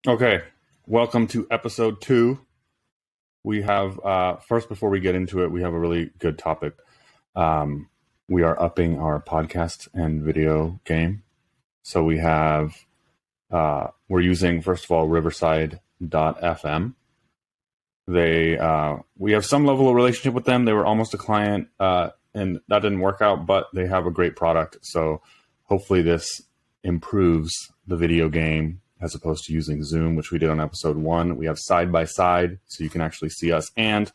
Okay, welcome to episode 2. We have, first, before we get into it, we have a really good topic. We are upping our podcast and video game. So we have, we're using, first of all, Riverside.fm. We have some level of relationship with them. They were almost a client, and that didn't work out, but they have a great product. So hopefully this improves the video game as opposed to using Zoom, which we did on episode 1. We have side by side, so you can actually see us. And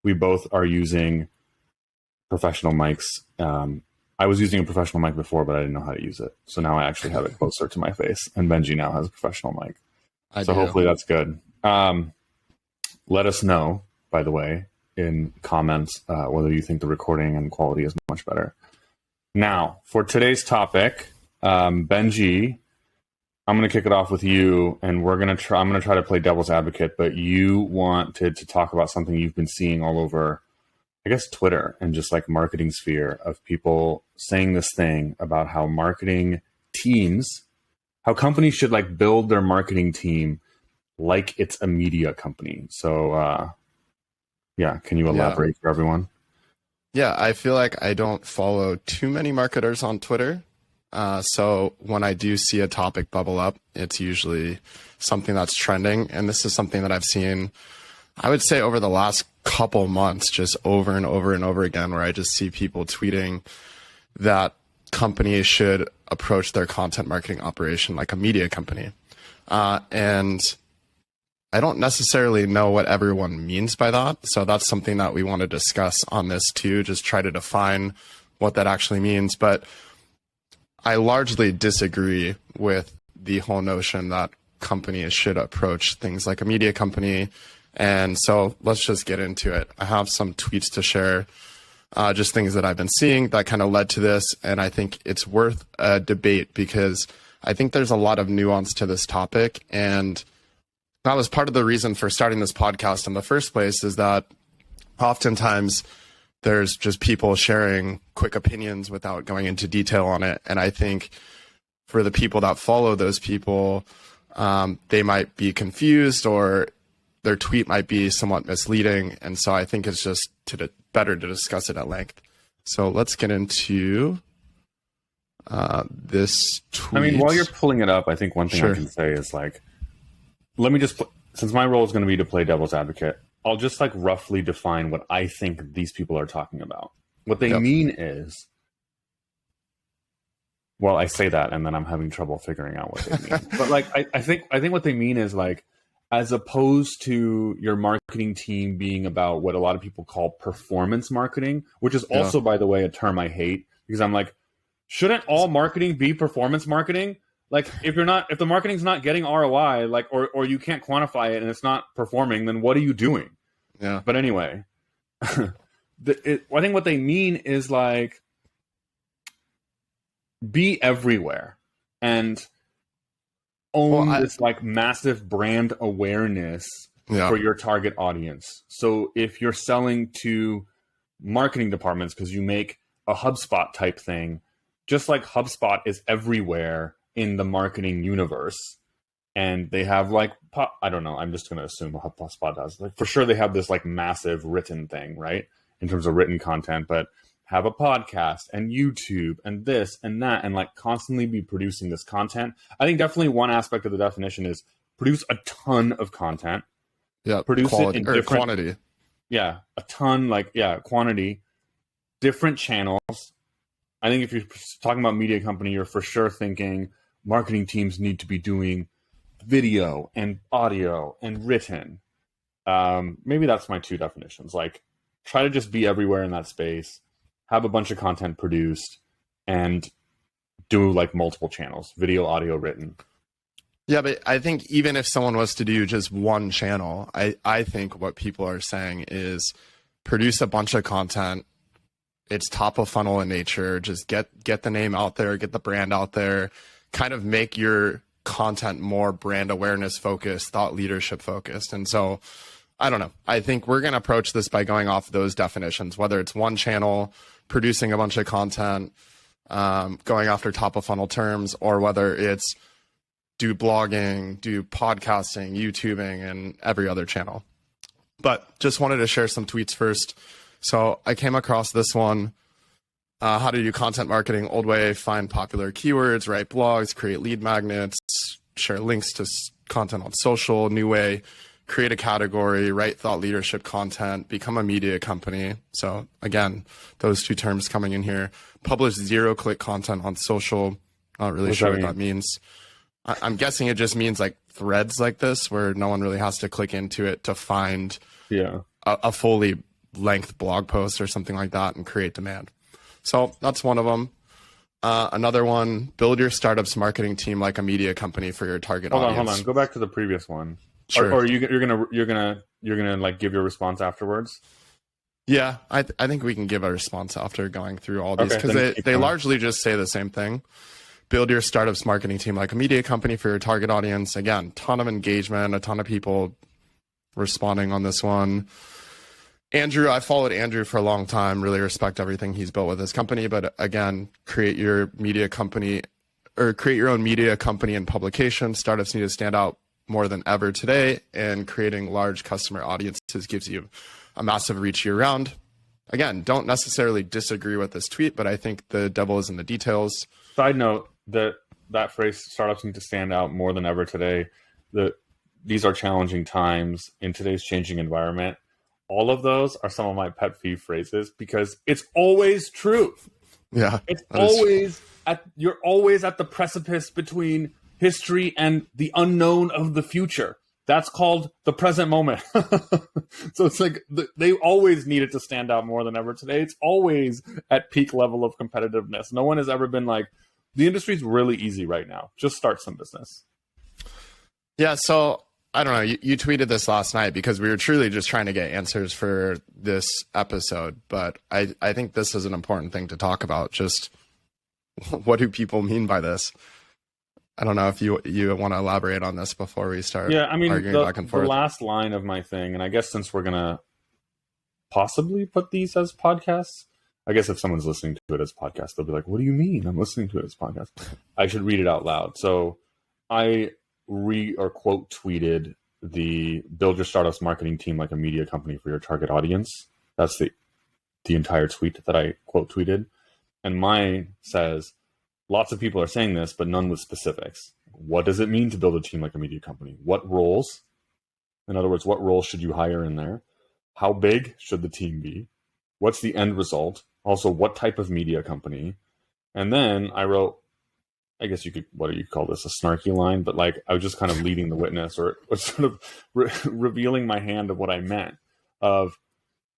we both are using professional mics. I was using a professional mic before, but I didn't know how to use it. So now I actually have it closer to my face. And Benji now has a professional mic. Hopefully that's good. Let us know, by the way, in comments, whether you think the recording and quality is much better. Now, for today's topic, Benji, I'm going to kick it off with you, and I'm going to try to play devil's advocate, but you wanted to talk about something you've been seeing all over, I guess, Twitter and just like marketing sphere, of people saying this thing about how marketing teams, how companies should like build their marketing team like it's a media company. So, can you elaborate for everyone? Yeah, I feel like I don't follow too many marketers on Twitter. So when I do see a topic bubble up, it's usually something that's trending. And this is something that I've seen, I would say, over the last couple months, just over and over and over again, where I just see people tweeting that companies should approach their content marketing operation like a media company. And I don't necessarily know what everyone means by that. So that's something that we want to discuss on this too, just try to define what that actually means. But I largely disagree with the whole notion that companies should approach things like a media company. And so let's just get into it. I have some tweets to share, just things that I've been seeing that kind of led to this. And I think it's worth a debate because I think there's a lot of nuance to this topic. And that was part of the reason for starting this podcast in the first place, is that oftentimes there's just people sharing quick opinions without going into detail on it. And I think for the people that follow those people, they might be confused or their tweet might be somewhat misleading. And so I think it's just better to discuss it at length. So let's get into this tweet. I mean, while you're pulling it up, I think one thing I can say is like, let me just, since my role is going to be to play devil's advocate, I'll just like roughly define what I think these people are talking about. What they mean is, well, I say that and then I'm having trouble figuring out what they mean. But like, I think what they mean is like, as opposed to your marketing team being about what a lot of people call performance marketing, which is also, by the way, a term I hate, because I'm like, shouldn't all marketing be performance marketing? Like, if the marketing's not getting ROI, like, or you can't quantify it and it's not performing, then what are you doing? Yeah. But anyway, I think what they mean is like, be everywhere and own this like massive brand awareness for your target audience. So if you're selling to marketing departments because you make a HubSpot type thing, just like HubSpot is everywhere in the marketing universe, and they have like, I don't know, I'm just going to assume HubSpot does. Like, for sure they have this like massive written thing, right? In terms of written content, but have a podcast and YouTube and this and that, and like constantly be producing this content. I think definitely one aspect of the definition is produce a ton of content. Yeah. Produce quality, it in different quantity. Yeah. A ton, like, quantity, different channels. I think if you're talking about media company, you're for sure thinking marketing teams need to be doing video and audio and written. Maybe that's my two definitions. Like, try to just be everywhere in that space, have a bunch of content produced, and do like multiple channels, video, audio, written. Yeah, but I think even if someone was to do just one channel, I think what people are saying is produce a bunch of content. It's top of funnel in nature. Just get the name out there, get the brand out there, kind of make your content more brand awareness focused, thought leadership focused. And so, I don't know. I think we're going to approach this by going off those definitions, whether it's one channel, producing a bunch of content, going after top of funnel terms, or whether it's do blogging, do podcasting, YouTubing, and every other channel. But just wanted to share some tweets first. So I came across this one. How to do content marketing old way, find popular keywords, write blogs, create lead magnets, share links to content on social, new way, create a category, write thought leadership content, become a media company. So again, those two terms coming in here. Publish zero-click content on social. Not really sure what that means. I'm guessing it just means like threads like this where no one really has to click into it to find a fully length blog post or something like that and create demand. So that's one of them. Another one, build your startup's marketing team like a media company for your target audience. Hold on. Go back to the previous one. Sure. Or you're gonna like give your response afterwards. Yeah, I think we can give a response after going through all these because they largely just say the same thing. Build your startup's marketing team like a media company for your target audience. Again, ton of engagement, a ton of people responding on this one. Andrew, I followed Andrew for a long time, really respect everything he's built with his company. But again, create your media company or create your own media company and publication. Startups need to stand out more than ever today, and creating large customer audiences gives you a massive reach year round. Again, don't necessarily disagree with this tweet, but I think the devil is in the details. Side note, that phrase, startups need to stand out more than ever today. These are challenging times in today's changing environment. All of those are some of my pet peeve phrases because it's always true. Yeah. It's always you're always at the precipice between history and the unknown of the future. That's called the present moment. So it's like they always needed to stand out more than ever today. It's always at peak level of competitiveness. No one has ever been like, the industry's really easy right now. Just start some business. Yeah, so I don't know. You tweeted this last night because we were truly just trying to get answers for this episode. But I think this is an important thing to talk about. Just what do people mean by this? I don't know if you want to elaborate on this before we start arguing back and forth. The last line of my thing, and I guess since we're going to possibly put these as podcasts, I guess if someone's listening to it as podcast, they'll be like, what do you mean I'm listening to it as podcast? I should read it out loud. So I quote tweeted the build your startup's marketing team like a media company for your target audience. That's the entire tweet that I quote tweeted. And mine says, lots of people are saying this, but none with specifics. What does it mean to build a team like a media company? What roles? In other words, what roles should you hire in there? How big should the team be? What's the end result? Also, what type of media company? And then I wrote, I guess you could, what do you call this? A snarky line, but like I was just kind of leading the witness or sort of revealing my hand of what I meant of,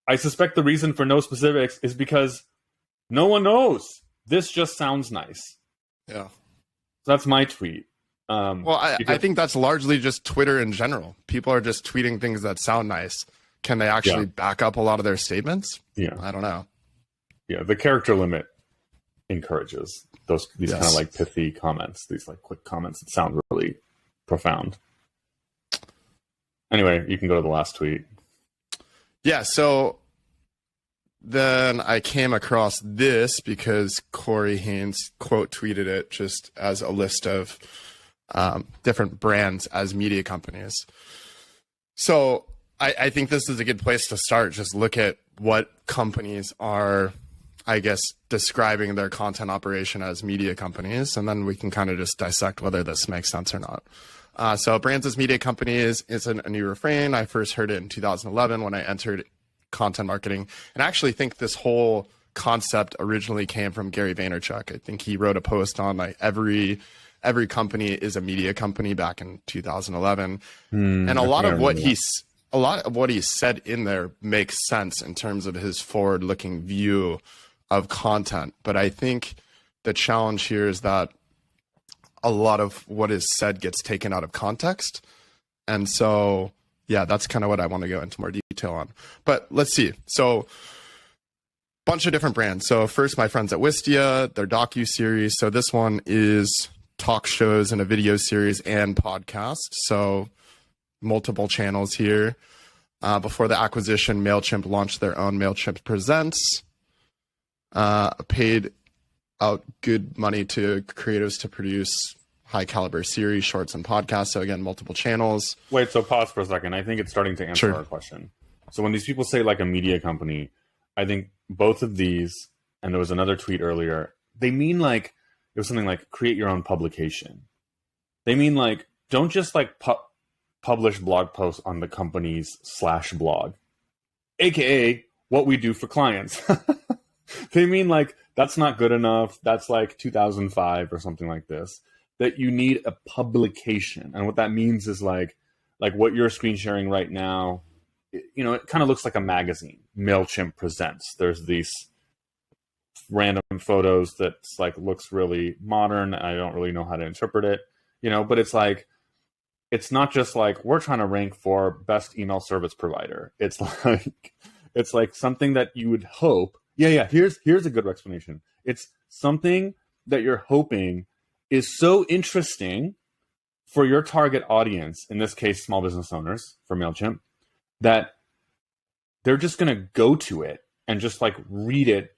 I suspect the reason for no specifics is because no one knows. This just sounds nice. Yeah. So that's my tweet. I think that's largely just Twitter in general. People are just tweeting things that sound nice. Can they actually back up a lot of their statements? Yeah. I don't know. Yeah. The character limit encourages these kind of like pithy comments, these like quick comments that sound really profound. Anyway, you can go to the last tweet. Yeah. So then I came across this because Corey Haynes quote tweeted it just as a list of different brands as media companies. So I think this is a good place to start. Just look at what companies are, I guess, describing their content operation as media companies, and then we can kind of just dissect whether this makes sense or not. So brands as media companies isn't a new refrain. I first heard it in 2011 when I entered content marketing. And I actually think this whole concept originally came from Gary Vaynerchuk. I think he wrote a post on like every company is a media company back in 2011. And a lot of what he said in there makes sense in terms of his forward-looking view of content. But I think the challenge here is that a lot of what is said gets taken out of context. And so, yeah, that's kind of what I want to go into more detail on. But let's see. So bunch of different brands. So first, my friends at Wistia, their docu-series. So this one is talk shows and a video series and podcast. So multiple channels here. Before the acquisition, MailChimp launched their own MailChimp Presents. Paid out good money to creatives to produce high caliber series, shorts, and podcasts. So again, multiple channels. Wait, so pause for a second. I think it's starting to answer Sure. our question. So when these people say like a media company, I think both of these, and there was another tweet earlier, they mean like, it was something like create your own publication. They mean like, don't just like publish blog posts on the company's /blog, AKA what we do for clients. They mean like, that's not good enough. That's like 2005 or something like this, that you need a publication. And what that means is like what you're screen sharing right now, you know, it kind of looks like a magazine. MailChimp presents. There's these random photos that's like looks really modern. I don't really know how to interpret it, you know, but it's like, it's not just like we're trying to rank for best email service provider. It's like something that you would hope. Yeah. Here's a good explanation. It's something that you're hoping is so interesting for your target audience, in this case, small business owners for MailChimp, that they're just going to go to it and just like read it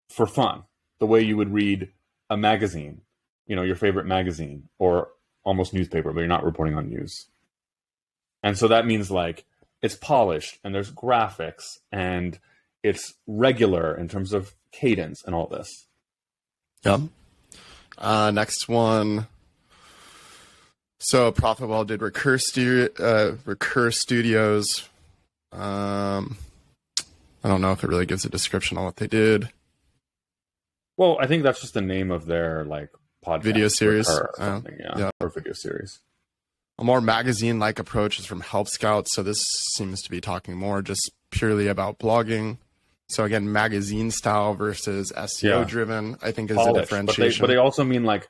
for fun, the way you would read a magazine, you know, your favorite magazine or almost newspaper, but you're not reporting on news. And so that means like it's polished and there's graphics and it's regular in terms of cadence and all this. Yep. Next one. So Profitwell did Recur Studios. I don't know if it really gives a description on what they did. Well, I think that's just the name of their like podcast video series or something, or video series. A more magazine-like approach is from Help Scout. So this seems to be talking more just purely about blogging. So again, magazine style versus SEO driven, I think is a differentiation. But they also mean like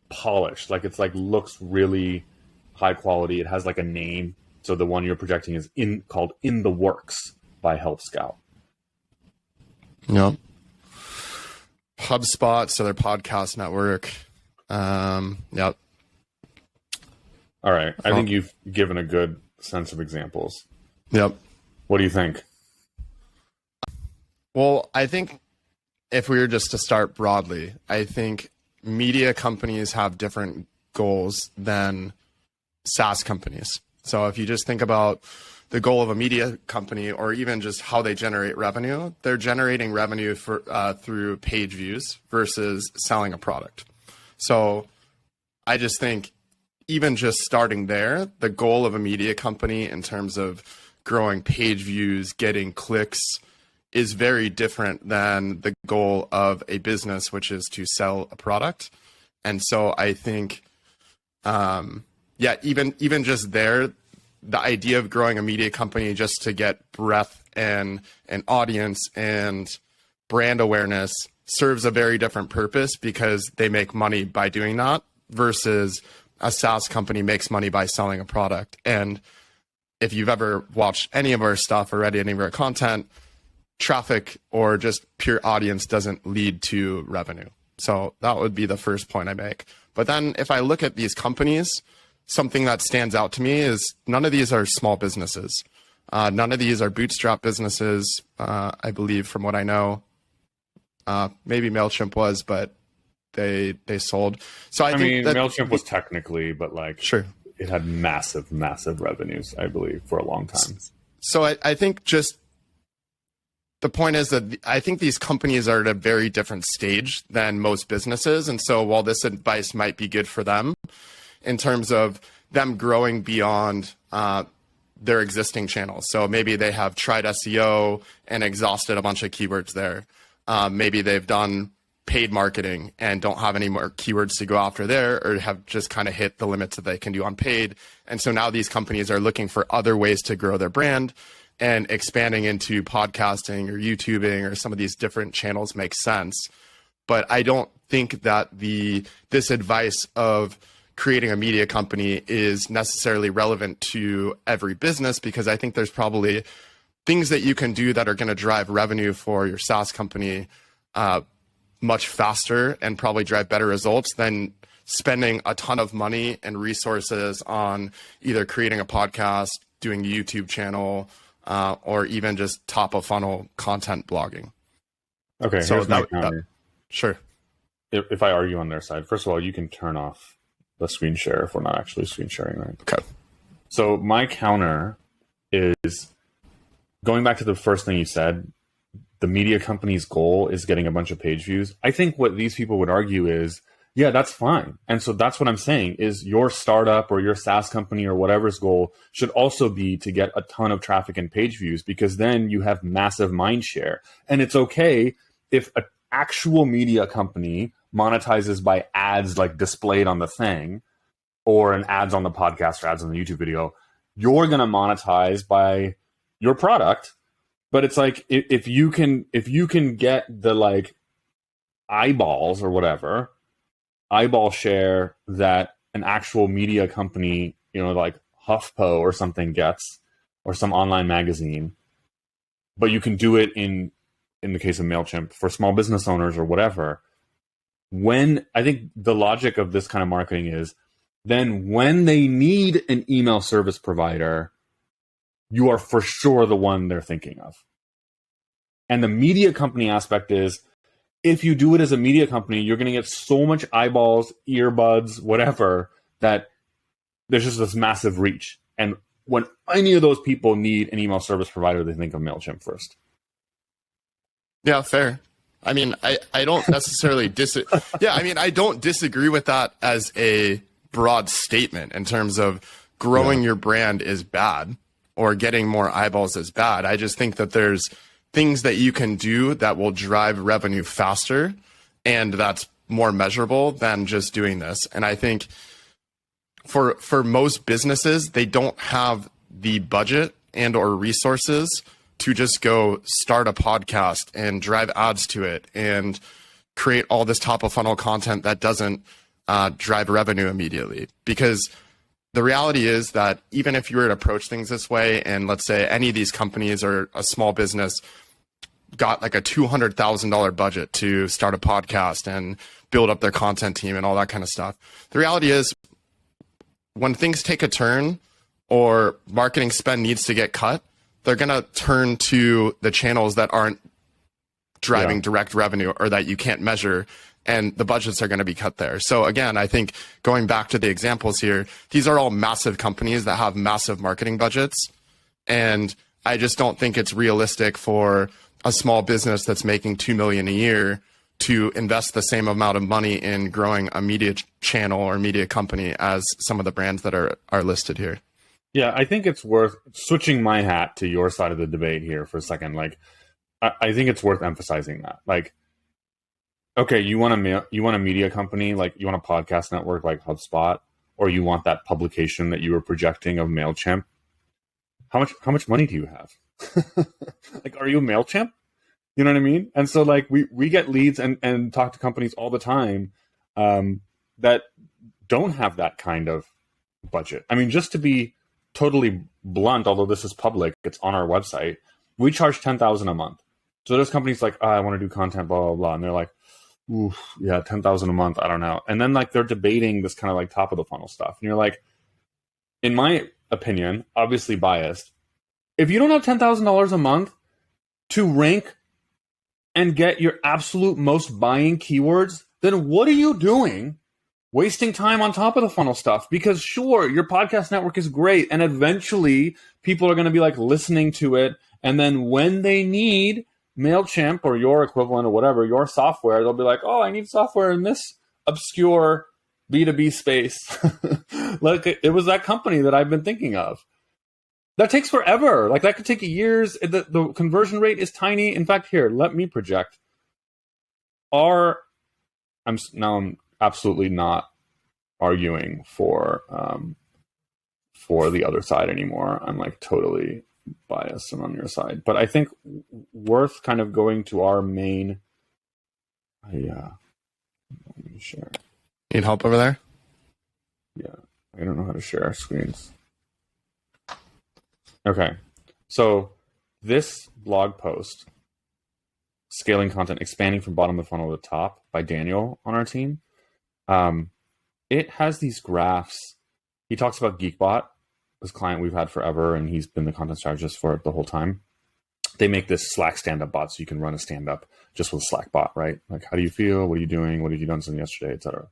polished, like it's like looks really high quality. It has like a name. So the one you're projecting is called In the Works by Help Scout. Yep. HubSpot, so their podcast network. Yep. All right. I think you've given a good sense of examples. Yep. What do you think? Well, I think if we were just to start broadly, I think media companies have different goals than SaaS companies. So if you just think about the goal of a media company or even just how they generate revenue, they're generating revenue through page views versus selling a product. So I just think even just starting there, the goal of a media company in terms of growing page views, getting clicks, is very different than the goal of a business, which is to sell a product. And so I think, even just there, the idea of growing a media company just to get breadth and an audience and brand awareness serves a very different purpose because they make money by doing that versus a SaaS company makes money by selling a product. And if you've ever watched any of our stuff or read any of our content, traffic or just pure audience doesn't lead to revenue. So that would be the first point I make. But then if I look at these companies, something that stands out to me is none of these are small businesses. None of these are bootstrap businesses, I believe, from what I know. Maybe MailChimp was, but they sold. So I think that MailChimp was technically, but like, sure, it had massive revenues, I believe, for a long time. So I think just the point is that I think these companies are at a very different stage than most businesses. And so while this advice might be good for them in terms of them growing beyond their existing channels. So maybe they have tried SEO and exhausted a bunch of keywords there. Maybe they've done paid marketing and don't have any more keywords to go after there, or have just kind of hit the limits that they can do on paid. And so now these companies are looking for other ways to grow their brand, and expanding into podcasting or YouTubing or some of these different channels makes sense. But I don't think that this advice of creating a media company is necessarily relevant to every business, because I think there's probably things that you can do that are going to drive revenue for your SaaS company much faster and probably drive better results than spending a ton of money and resources on either creating a podcast, doing a YouTube channel, or even just top of funnel content blogging. Okay, so here's my counter. Sure. If I argue on their side, first of all, you can turn off the screen share if we're not actually screen sharing, right? Okay. So my counter is going back to the first thing you said. The media company's goal is getting a bunch of page views. I think what these people would argue is, yeah, that's fine. And so that's what I'm saying is your startup or your SaaS company or whatever's goal should also be to get a ton of traffic and page views, because then you have massive mind share. And it's okay if an actual media company monetizes by ads like displayed on the thing, or an ads on the podcast or ads on the YouTube video. You're going to monetize by your product. But it's like, if you can get the like eyeballs or whatever, eyeball share that an actual media company, like HuffPo or something gets, or some online magazine, but you can do it in the case of MailChimp for small business owners or whatever. When I think the logic of this kind of marketing is, then when they need an email service provider, you are for sure the one they're thinking of. And the media company aspect is, if you do it as a media company, you're going to get so much eyeballs, earbuds, whatever, that there's just this massive reach. And when any of those people need an email service provider, they think of MailChimp first. Yeah, fair. I mean, I don't necessarily I don't disagree with that as a broad statement in terms of growing your brand is bad or getting more eyeballs is bad. I just think that there's things that you can do that will drive revenue faster and that's more measurable than just doing this. And I think for most businesses, they don't have the budget and or resources to just go start a podcast and drive ads to it and create all this top of funnel content that doesn't drive revenue immediately. Because the reality is that even if you were to approach things this way, and let's say any of these companies or a small business got like a $200,000 budget to start a podcast and build up their content team and all that kind of stuff. The reality is when things take a turn or marketing spend needs to get cut, they're going to turn to the channels that aren't driving direct revenue or that you can't measure, and the budgets are going to be cut there. So again, I think going back to the examples here, these are all massive companies that have massive marketing budgets. And I just don't think it's realistic for a small business that's making $2 million a year to invest the same amount of money in growing a media channel or media company as some of the brands that are listed here. Yeah, I think it's worth switching my hat to your side of the debate here for a second. Like, I think it's worth emphasizing that. Like, okay, you want a media company, like you want a podcast network like HubSpot, or you want that publication that you were projecting of MailChimp. How much money do you have? Like, are you a MailChimp? You know what I mean? And so like we get leads and talk to companies all the time that don't have that kind of budget. I mean, just to be totally blunt, although this is public, it's on our website, we charge $10,000 a month. So there's companies like, I want to do content, blah, blah, blah. And they're like, ooh, yeah, $10,000 a month. I don't know. And then like they're debating this kind of like top of the funnel stuff. And you're like, in my opinion, obviously biased, if you don't have $10,000 a month to rank and get your absolute most buying keywords, then what are you doing wasting time on top of the funnel stuff? Because sure, your podcast network is great, and eventually people are going to be like listening to it, and then when they need MailChimp or your equivalent or whatever, your software, they'll be like, oh, I need software in this obscure B2B space. Like, it was that company that I've been thinking of. That takes forever. Like, that could take years. The conversion rate is tiny. In fact, here, let me project. I'm absolutely not arguing for the other side anymore. I'm like totally biased and on your side. But I think worth kind of going to our main. Let me share. Need help over there? Yeah, I don't know how to share screens. Okay, so this blog post, Scaling Content, Expanding from Bottom of the Funnel to Top by Daniel on our team, it has these graphs. He talks about Geekbot, this client we've had forever, and he's been the content strategist for it the whole time. They make this Slack stand-up bot, so you can run a stand-up just with a Slack bot, right? Like, how do you feel? What are you doing? What have you done since yesterday, etc.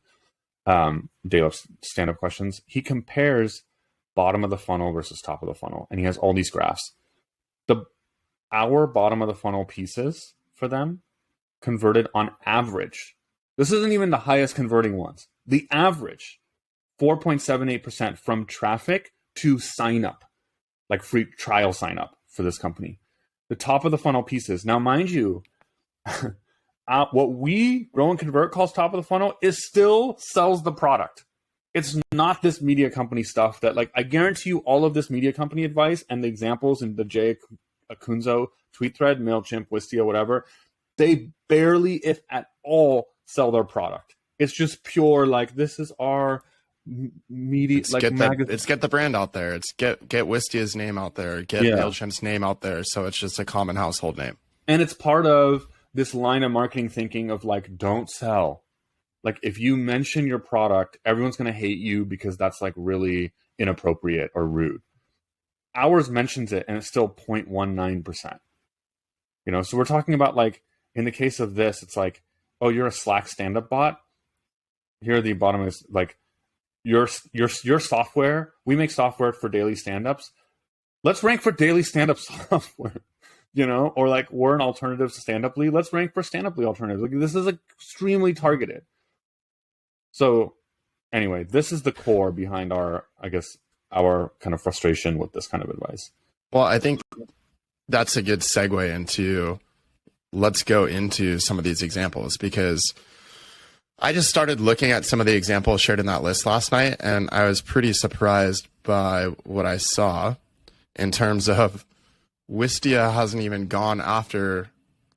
daily stand-up questions. He compares bottom of the funnel versus top of the funnel, and he has all these graphs. Our bottom of the funnel pieces for them converted on average. This isn't even the highest converting ones. The average, 4.78% from traffic to sign up, like free trial sign up for this company. The top of the funnel pieces. Now, mind you, what we Grow and Convert calls top of the funnel is still sells the product. It's not this media company stuff that, like, I guarantee you all of this media company advice and the examples in the Jay Akunzo tweet thread, MailChimp, Wistia, whatever, they barely, if at all, sell their product. It's just pure, like, this is our media, It's like, get the brand out there. It's get Wistia's name out there. Get MailChimp's name out there. So it's just a common household name. And it's part of this line of marketing thinking of, like, don't sell. Like, if you mention your product, everyone's going to hate you because that's, like, really inappropriate or rude. Ours mentions it, and it's still 0.19%. You know, so we're talking about, like, in the case of this, it's like, oh, you're a Slack stand-up bot. Here at the bottom is, like, your software. We make software for daily stand-ups. Let's rank for daily stand-up software, you know? Or, like, we're an alternative to Stand-Up.ly. Let's rank for Stand-Up.ly alternatives. Like, this is extremely targeted. So, anyway, this is the core behind our kind of frustration with this kind of advice. Well, I think that's a good segue into, let's go into some of these examples, because I just started looking at some of the examples shared in that list last night, and I was pretty surprised by what I saw in terms of Wistia hasn't even gone after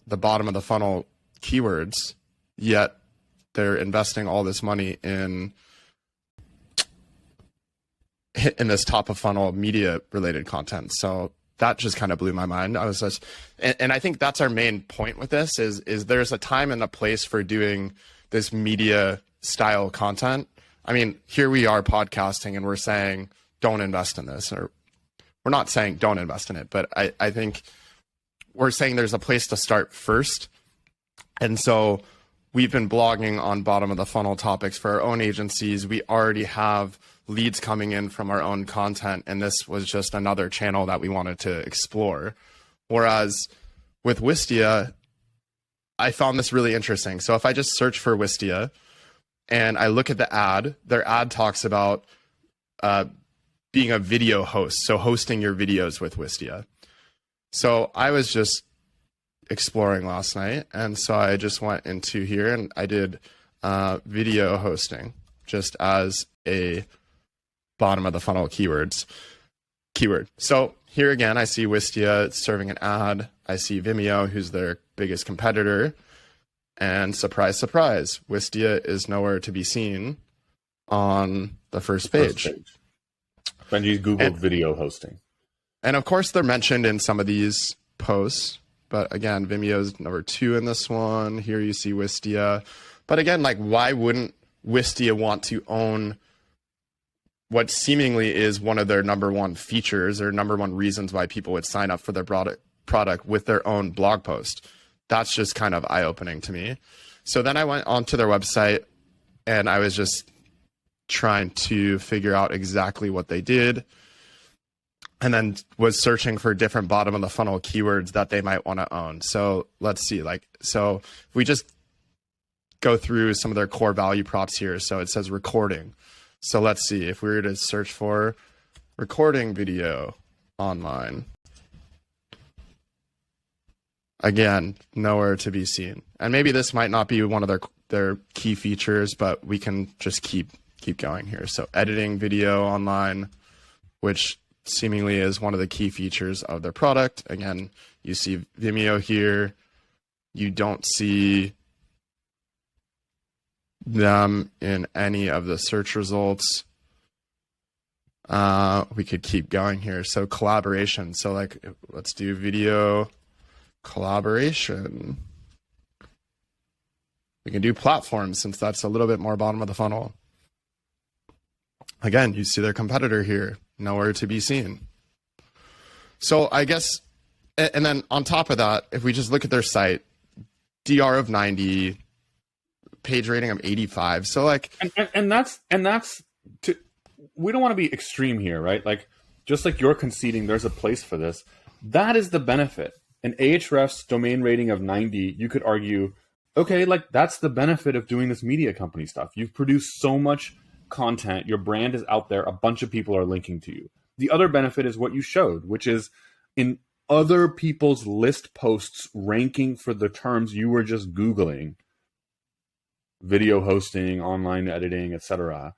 the bottom of the funnel keywords, yet they're investing all this money in this top of funnel media related content. So that just kind of blew my mind. I was just, and I think that's our main point with this is there's a time and a place for doing this media style content. I mean, here we are podcasting and we're saying, don't invest in this, or we're not saying don't invest in it, but I think we're saying there's a place to start first. And so we've been blogging on bottom of the funnel topics for our own agencies. We already have leads coming in from our own content, and this was just another channel that we wanted to explore. Whereas with Wistia, I found this really interesting. So if I just search for Wistia and I look at the ad, their ad talks about being a video host, so hosting your videos with Wistia. So I was just exploring last night, and so I just went into here and I did video hosting just as a bottom of the funnel keyword. So here again, I see Wistia serving an ad. I see Vimeo, who's their biggest competitor, and surprise, surprise, Wistia is nowhere to be seen on the first page. Benji's Googled video hosting. And of course, they're mentioned in some of these posts. But again, Vimeo's number 2 in this one. Here you see Wistia. But again, like, why wouldn't Wistia want to own what seemingly is one of their number 1 features or number 1 reasons why people would sign up for their product with their own blog post? That's just kind of eye-opening to me. So then I went onto their website and I was just trying to figure out exactly what they did, and then was searching for different bottom of the funnel keywords that they might want to own. So let's see, so if we just go through some of their core value props here. So it says recording. So let's see if we were to search for recording video online. Again, nowhere to be seen. And maybe this might not be one of their key features, but we can just keep going here. So editing video online, which seemingly is one of the key features of their product. Again, you see Vimeo here. You don't see them in any of the search results. We could keep going here. So collaboration. So like, let's do video collaboration. We can do platforms since that's a little bit more bottom of the funnel. Again, you see their competitor here, nowhere to be seen. So I guess, and then on top of that, if we just look at their site, DR of 90, page rating of 85. So like, and that's to, we don't want to be extreme here, right? Like, just like you're conceding there's a place for this, that is the benefit. An Ahrefs domain rating of 90, you could argue, okay, like that's the benefit of doing this media company stuff. You've produced so much content, your brand is out there, a bunch of people are linking to you. The other benefit is what you showed, which is in other people's list posts ranking for the terms you were just Googling, video hosting, online editing, etc.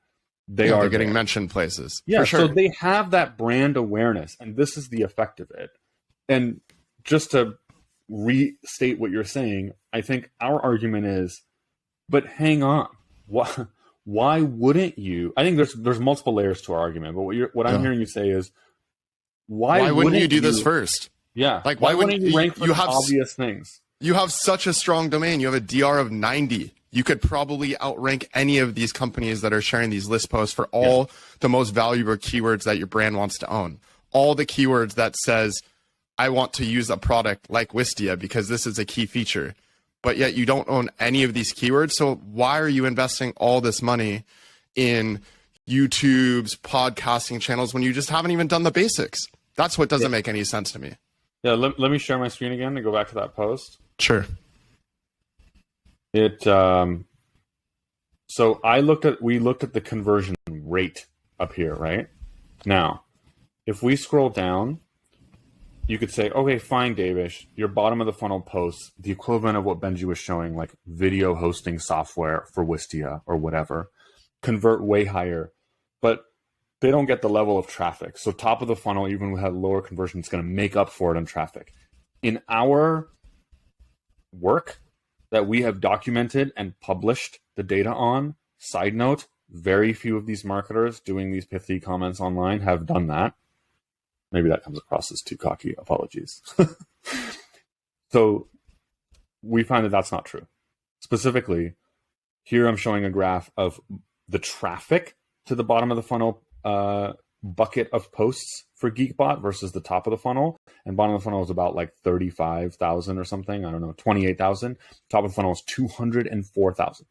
They're getting mentioned places. Yeah, for sure. So they have that brand awareness, and this is the effect of it. And just to restate what you're saying, I think our argument is, but hang on, why wouldn't you? I think there's multiple layers to our argument, but what I'm hearing you say is, why wouldn't you do this first? Yeah, like why wouldn't you rank for obvious things? You have such a strong domain. You have a DR of 90. You could probably outrank any of these companies that are sharing these list posts for all the most valuable keywords that your brand wants to own. All the keywords that says, I want to use a product like Wistia because this is a key feature. But yet you don't own any of these keywords. So why are you investing all this money in YouTube's podcasting channels when you just haven't even done the basics? That's what doesn't make any sense to me. Yeah, let me share my screen again to go back to that post. Sure. So we looked at the conversion rate up here, right? Now, if we scroll down, you could say, okay, fine, Devesh, your bottom of the funnel posts, the equivalent of what Benji was showing, like video hosting software for Wistia or whatever, convert way higher, but they don't get the level of traffic. So top of the funnel, even with lower conversion, it's going to make up for it on traffic. In our work that we have documented and published the data on, side note, very few of these marketers doing these pithy comments online have done that. Maybe that comes across as too cocky. Apologies. So we find that that's not true. Specifically, here I'm showing a graph of the traffic to the bottom of the funnel bucket of posts for Geekbot versus the top of the funnel. And bottom of the funnel is about like 35,000 or something. I don't know, 28,000. Top of the funnel is 204,000.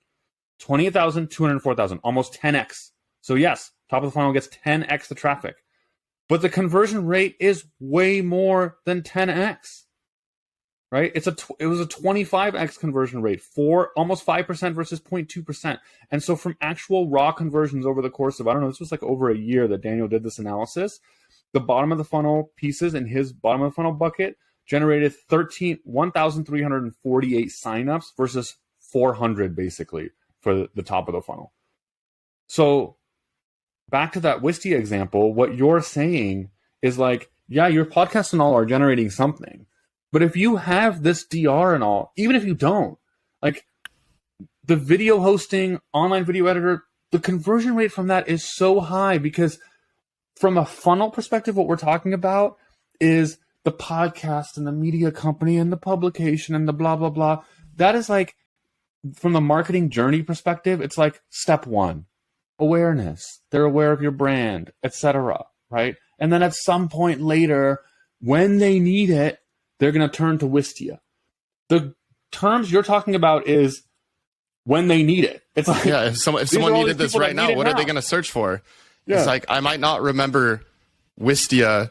28,000, 204,000, almost 10x. So yes, top of the funnel gets 10x the traffic. But the conversion rate is way more than 10x, right? It was a 25x conversion rate for almost 5% versus 0.2%. And so from actual raw conversions over the course of, I don't know, this was like over a year that Daniel did this analysis, the bottom of the funnel pieces in his bottom of the funnel bucket generated 1,348 signups versus 400 basically for the top of the funnel. So back to that Wistia example, what you're saying is like, yeah, your podcasts and all are generating something. But if you have this DR and all, even if you don't, like the video hosting, online video editor, the conversion rate from that is so high because from a funnel perspective, what we're talking about is the podcast and the media company and the publication and the blah, blah, blah. That is like, from the marketing journey perspective, it's like step one. Awareness, they're aware of your brand, etc. Right? And then at some point later, when they need it, they're going to turn to Wistia. The terms you're talking about is when they need it. It's like, yeah, if someone needed this right now, what are they going to search for? Yeah. It's like I might not remember Wistia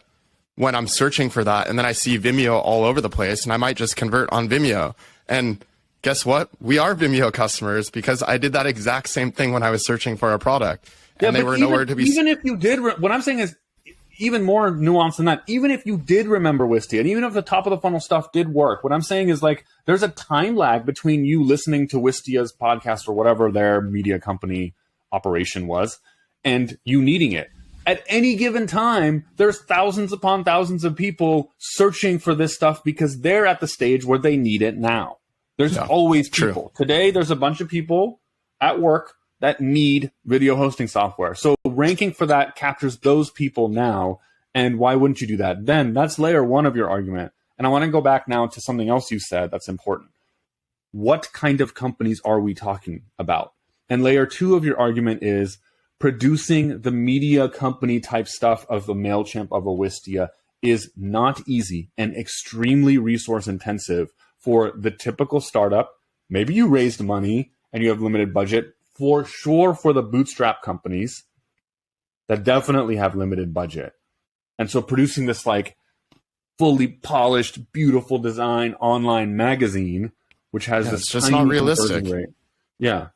when I'm searching for that, and then I see Vimeo all over the place, and I might just convert on Vimeo. And guess what? We are Vimeo customers because I did that exact same thing when I was searching for a product, and they were nowhere to be. Even if you did, what I'm saying is even more nuanced than that. Even if you did remember Wistia, and even if the top of the funnel stuff did work, what I'm saying is like there's a time lag between you listening to Wistia's podcast or whatever their media company operation was, and you needing it. At any given time, there's thousands upon thousands of people searching for this stuff because they're at the stage where they need it now. There's always people. True. Today, there's a bunch of people at work that need video hosting software. So ranking for that captures those people now. And why wouldn't you do that? Then that's layer one of your argument. And I want to go back now to something else you said that's important. What kind of companies are we talking about? And layer two of your argument is producing the media company type stuff of a MailChimp, of a Wistia is not easy and extremely resource intensive for the typical startup. Maybe you raised money and you have limited budget, for sure for the bootstrap companies that definitely have limited budget. And so producing this like fully polished, beautiful design online magazine, which has this it's just tiny not realistic. conversion rate. Yeah.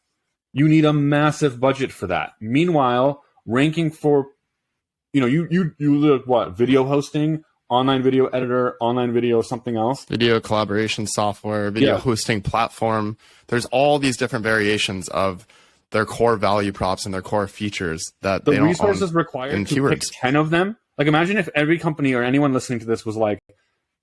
You need a massive budget for that. Meanwhile, ranking for, you look what? Video hosting, online video editor, online video something else. Video collaboration software, video hosting platform. There's all these different variations of their core value props and their core features that the resources required to pick 10 of them. Like imagine if every company or anyone listening to this was like,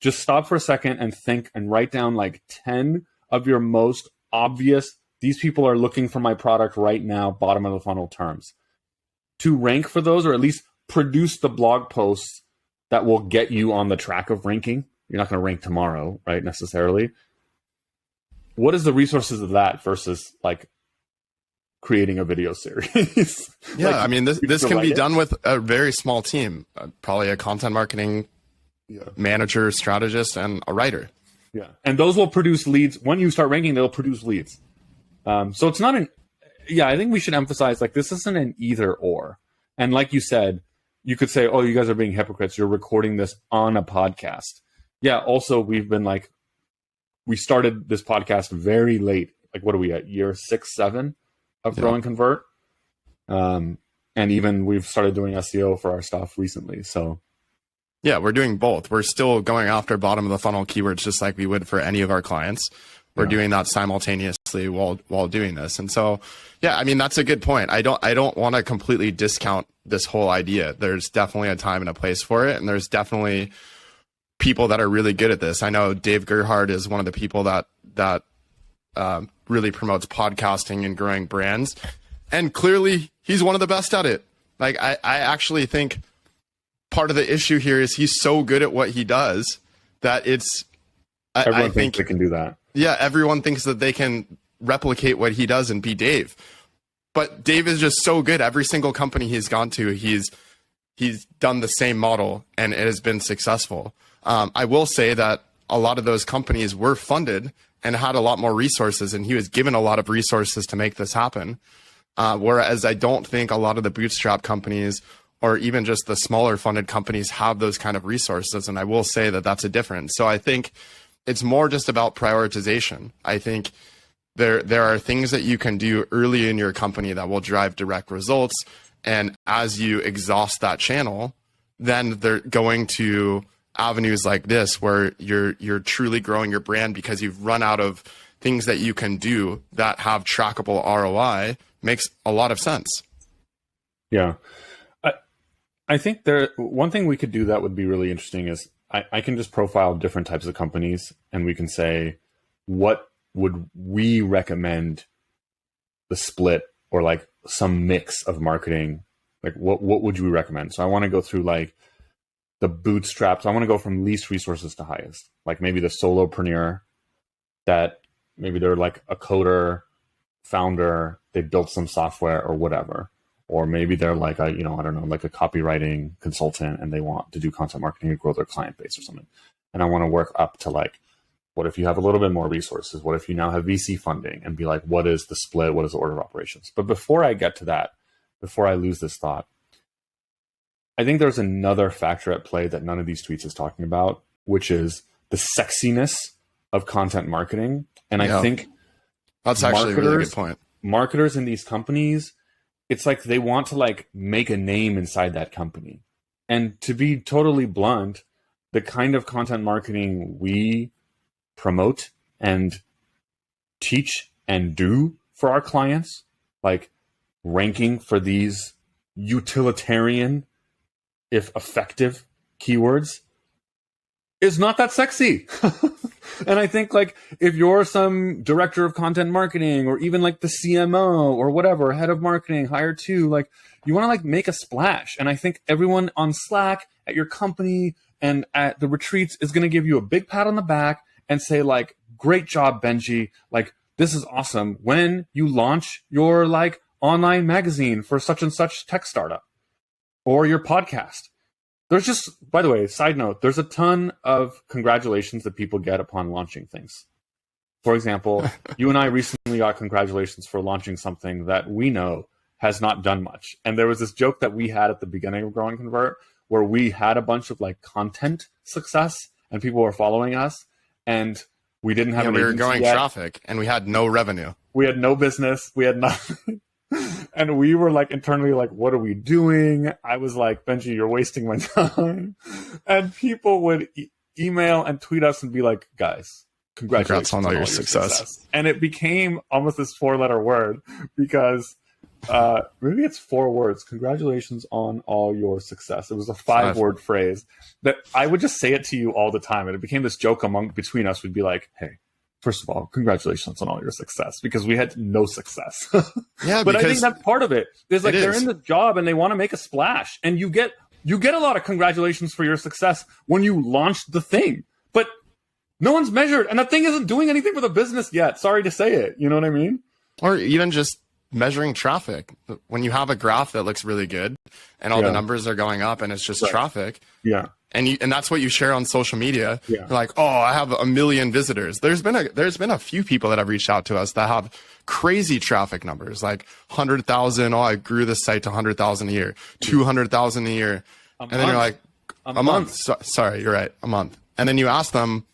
just stop for a second and think and write down like 10 of your most obvious, these people are looking for my product right now, bottom of the funnel terms. To rank for those, or at least produce the blog posts that will get you on the track of ranking. You're not going to rank tomorrow, right, necessarily. What is the resources of that versus like creating a video series? Yeah, like, I mean, this can be done with a very small team, probably a content marketing manager, strategist, and a writer. Yeah, and those will produce leads. When you start ranking, they'll produce leads. So it's not I think we should emphasize like this isn't an either or. And like you said, you could say, oh, you guys are being hypocrites. You're recording this on a podcast. Yeah, also we've been like, we started this podcast very late. Like what are we at? Year 6, 7 of Grow and Convert. And even we've started doing SEO for our stuff recently. So yeah, we're doing both. We're still going after bottom of the funnel keywords just like we would for any of our clients. We're doing that simultaneously while doing this. And so, yeah, I mean, that's a good point. I don't want to completely discount this whole idea. There's definitely a time and a place for it. And there's definitely people that are really good at this. I know Dave Gerhardt is one of the people that really promotes podcasting and growing brands. And clearly he's one of the best at it. Like, I actually think part of the issue here is he's so good at what he does that everyone thinks they can do that. Yeah, everyone thinks that they can replicate what he does and be Dave. But Dave is just so good. Every single company he's gone to, he's done the same model and it has been successful. I will say that a lot of those companies were funded and had a lot more resources, and he was given a lot of resources to make this happen. Whereas I don't think a lot of the bootstrap companies or even just the smaller funded companies have those kind of resources. And I will say that that's a difference. So I think it's more just about prioritization. I think there are things that you can do early in your company that will drive direct results. And as you exhaust that channel, then they're going to avenues like this where you're truly growing your brand because you've run out of things that you can do that have trackable ROI. Makes a lot of sense. Yeah. I think one thing we could do that would be really interesting is I can just profile different types of companies and we can say, what would we recommend the split or like some mix of marketing? Like what would you recommend? So I want to go through like the bootstraps. I want to go from least resources to highest. Like maybe the solopreneur that maybe they're like a coder, founder, they built some software or whatever. Or maybe they're like a, like a copywriting consultant and they want to do content marketing and grow their client base or something. And I want to work up to like, what if you have a little bit more resources? What if you now have VC funding? And be like, what is the split? What is the order of operations? But before I get to that, before I lose this thought, I think there's another factor at play that none of these tweets is talking about, which is the sexiness of content marketing. And I think that's actually a really good point. Marketers in these companies, it's like they want to like make a name inside that company. And to be totally blunt, the kind of content marketing we promote and teach and do for our clients, like ranking for these utilitarian, if effective keywords, is not that sexy. And I think like if you're some director of content marketing or even like the CMO or whatever, head of marketing, hired to, like you want to like make a splash. And I think everyone on Slack at your company and at the retreats is going to give you a big pat on the back and say like, great job, Benji. Like, this is awesome. When you launch your like online magazine for such and such tech startup or your podcast. There's just, by the way, side note, there's a ton of congratulations that people get upon launching things. For example, you and I recently got congratulations for launching something that we know has not done much. And there was this joke that we had at the beginning of Grow and Convert where we had a bunch of like content success and people were following us, and we didn't have we were growing traffic and we had no revenue. We had no business. We had nothing. And we were like internally like, what are we doing? I was like, Benji, you're wasting my time. And people would email and tweet us and be like, guys, congratulations on all your success. And it became almost this 4-letter word because maybe it's 4 words. Congratulations on all your success. It was a 5-word phrase that I would just say it to you all the time. And it became this joke between us. We'd be like, hey, first of all, congratulations on all your success, because we had no success. Yeah, but I think that's part of it. There's like they're in the job and they want to make a splash, and you get a lot of congratulations for your success when you launched the thing. But no one's measured, and that thing isn't doing anything for the business yet. Sorry to say it. You know what I mean? Or even just measuring traffic. When you have a graph that looks really good and all the numbers are going up and it's just traffic. Yeah. And that's what you share on social media. Yeah. You're like, oh, I have 1 million visitors. There's been a few people that have reached out to us that have crazy traffic numbers, like 100,000. Oh, I grew this site to 100,000 a year, 200,000 a year. And then you're like, a month. Sorry, you're right. A month. And then you ask them,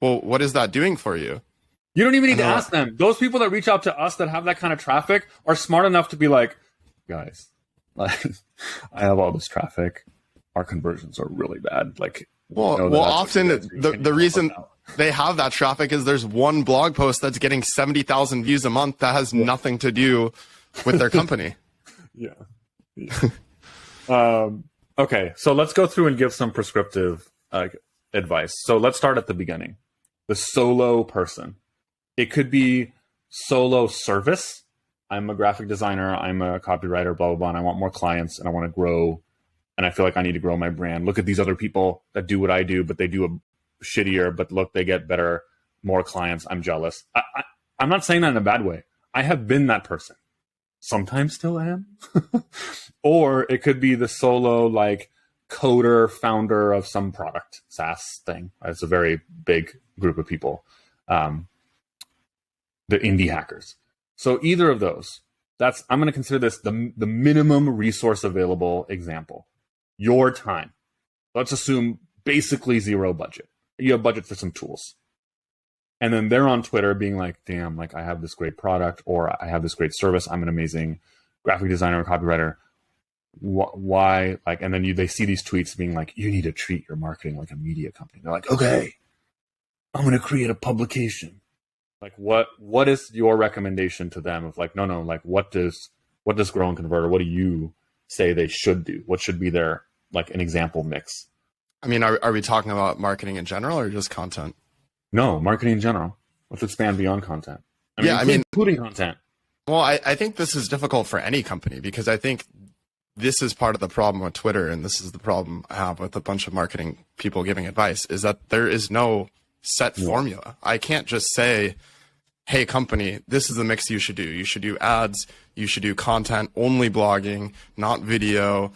well, what is that doing for you? You don't even need to ask them. Those people that reach out to us that have that kind of traffic are smart enough to be like, guys, like, I have all this traffic. Our conversions are really bad. Like, often the reason they have that traffic is there's one blog post that's getting 70,000 views a month that has nothing to do with their company. Okay, so let's go through and give some prescriptive advice. So let's start at the beginning. The solo person. It could be solo service. I'm a graphic designer. I'm a copywriter, blah, blah, blah. And I want more clients and I want to grow. And I feel like I need to grow my brand. Look at these other people that do what I do, but they do a shittier, but look, they get better, more clients. I'm jealous. I'm not saying that in a bad way. I have been that person. Sometimes still am. Or it could be the solo, like, coder, founder of some product, SaaS thing. It's a very big group of people. The indie hackers. So either of those, I'm going to consider this the minimum resource available example. Your time. Let's assume basically zero budget. You have budget for some tools. And then they're on Twitter being like, damn, like I have this great product or I have this great service. I'm an amazing graphic designer or copywriter. Why? Like, and then they see these tweets being like, you need to treat your marketing like a media company. They're like, okay, I'm going to create a publication. Like, what is your recommendation to them of like, no, like what does Grow and Convert, or what do you say they should do? What should be their, like, an example mix? I mean, are we talking about marketing in general or just content? No, marketing in general. Let's expand beyond content. Including content. Well, I think this is difficult for any company because I think this is part of the problem with Twitter, and this is the problem I have with a bunch of marketing people giving advice, is that there is no set formula. I can't just say, hey, company, this is the mix you should do. You should do ads. You should do content, only blogging, not video.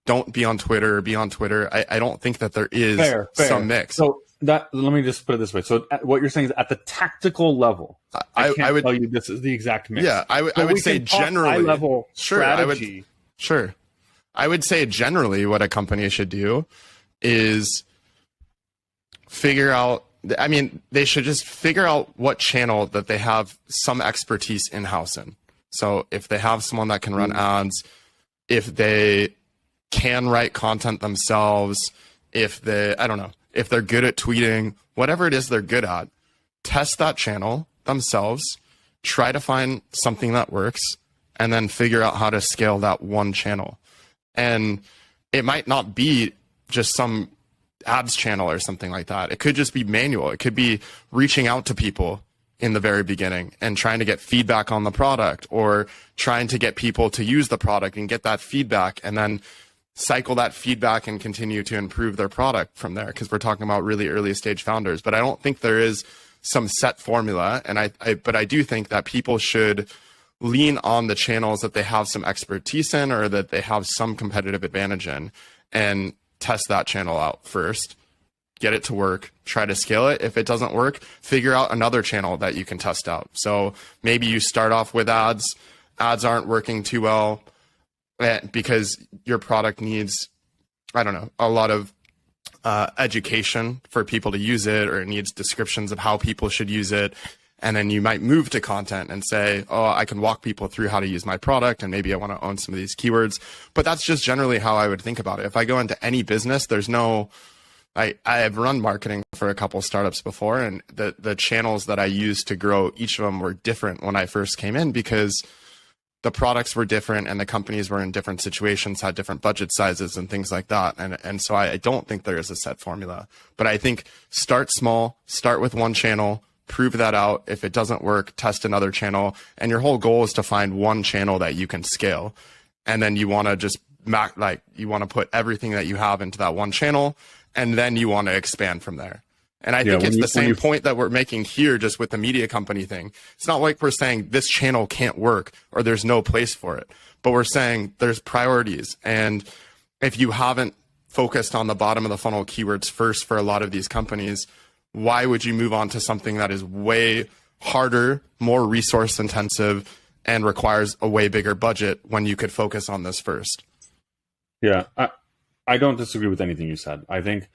Don't be on Twitter, be on Twitter. I don't think that there is some mix. So let me just put it this way. So what you're saying is at the tactical level, I would tell you this is the exact mix. Yeah, I would say generally. High-level strategy. I would say generally what a company should do is figure out, they should just figure out what channel that they have some expertise in-house in. So if they have someone that can run ads, if they can write content themselves, if they're good at tweeting, whatever it is they're good at, test that channel themselves, try to find something that works, and then figure out how to scale that one channel. And it might not be just some ads channel or something like that. It could just be manual. It could be reaching out to people in the very beginning and trying to get feedback on the product, or trying to get people to use the product and get that feedback and then cycle that feedback and continue to improve their product from there. Because we're talking about really early stage founders, but I don't think there is some set formula. And but I do think that people should lean on the channels that they have some expertise in, or that they have some competitive advantage in, and test that channel out first. get it to work, try to scale it. If it doesn't work, figure out another channel that you can test out. So maybe you start off with ads. Ads aren't working too well because your product needs, I don't know, a lot of education for people to use it, or it needs descriptions of how people should use it. And then you might move to content and say, oh, I can walk people through how to use my product, and maybe I want to own some of these keywords. But that's just generally how I would think about it. If I go into any business, there's no, I have run marketing for a couple startups before, and the channels that I used to grow each of them were different when I first came in, because the products were different and the companies were in different situations, had different budget sizes and things like that. And so I don't think there is a set formula, but I think start small, start with one channel, prove that out. If it doesn't work, test another channel. And your whole goal is to find one channel that you can scale. And then you want to just you want to put everything that you have into that one channel, and then you want to expand from there. And I think it's the same point that we're making here, just with the media company thing. It's not like we're saying this channel can't work or there's no place for it, but we're saying there's priorities. And if you haven't focused on the bottom of the funnel keywords first for a lot of these companies, why would you move on to something that is way harder, more resource intensive, and requires a way bigger budget when you could focus on this first? Yeah, I don't disagree with anything you said. I think